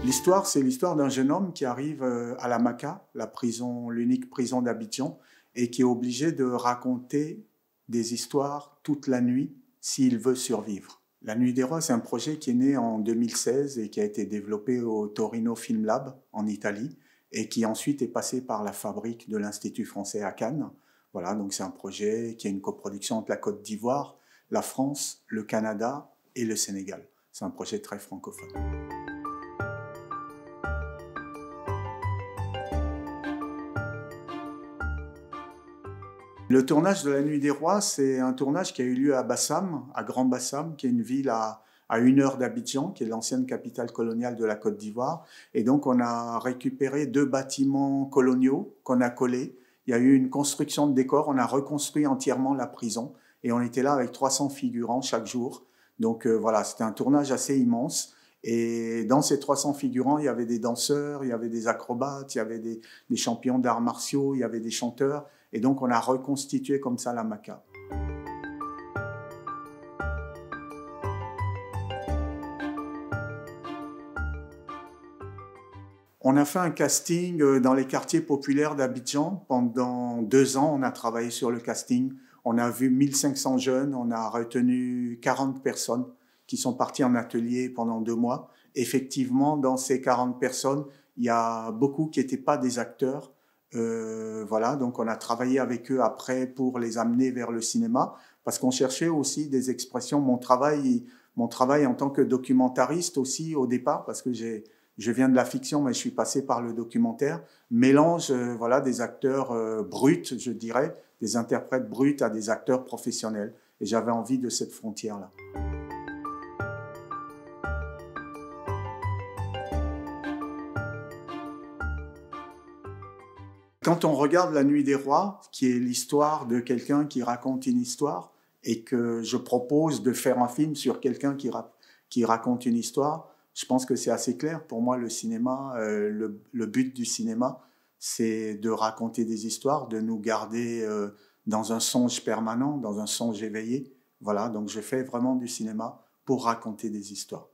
L'histoire, c'est l'histoire d'un jeune homme qui arrive à la Maka, l'unique prison d'Abidjan, et qui est obligé de raconter des histoires toute la nuit s'il veut survivre. La Nuit des Rois, c'est un projet qui est né en 2016 et qui a été développé au Torino Film Lab en Italie et qui ensuite est passé par la fabrique de l'Institut français à Cannes. Voilà, donc c'est un projet qui est une coproduction entre la Côte d'Ivoire, la France, le Canada et le Sénégal. C'est un projet très francophone. Le tournage de La Nuit des Rois, c'est un tournage qui a eu lieu à Bassam, à Grand Bassam, qui est une ville à 1 heure d'Abidjan, qui est l'ancienne capitale coloniale de la Côte d'Ivoire. Et donc, on a récupéré 2 bâtiments coloniaux qu'on a collés. Il y a eu une construction de décor, on a reconstruit entièrement la prison. Et on était là avec 300 figurants chaque jour. Donc voilà, c'était un tournage assez immense. Et dans ces 300 figurants, il y avait des danseurs, il y avait des acrobates, il y avait des champions d'arts martiaux, il y avait des chanteurs. Et donc, on a reconstitué comme ça la Maka. On a fait un casting dans les quartiers populaires d'Abidjan. Pendant 2 ans, on a travaillé sur le casting. On a vu 1500 jeunes, on a retenu 40 personnes qui sont parties en atelier pendant 2 mois. Effectivement, dans ces 40 personnes, il y a beaucoup qui n'étaient pas des acteurs. Voilà, donc on a travaillé avec eux après pour les amener vers le cinéma, parce qu'on cherchait aussi des expressions. Mon travail en tant que documentariste aussi au départ, parce que je viens de la fiction, mais je suis passé par le documentaire, mélange voilà, des acteurs bruts, je dirais, des interprètes bruts à des acteurs professionnels. Et j'avais envie de cette frontière-là. Quand on regarde La Nuit des Rois, qui est l'histoire de quelqu'un qui raconte une histoire, et que je propose de faire un film sur quelqu'un qui raconte une histoire, je pense que c'est assez clair. Pour moi, le cinéma, le but du cinéma, c'est de raconter des histoires, de nous garder dans un songe permanent, dans un songe éveillé. Voilà, donc je fais vraiment du cinéma pour raconter des histoires.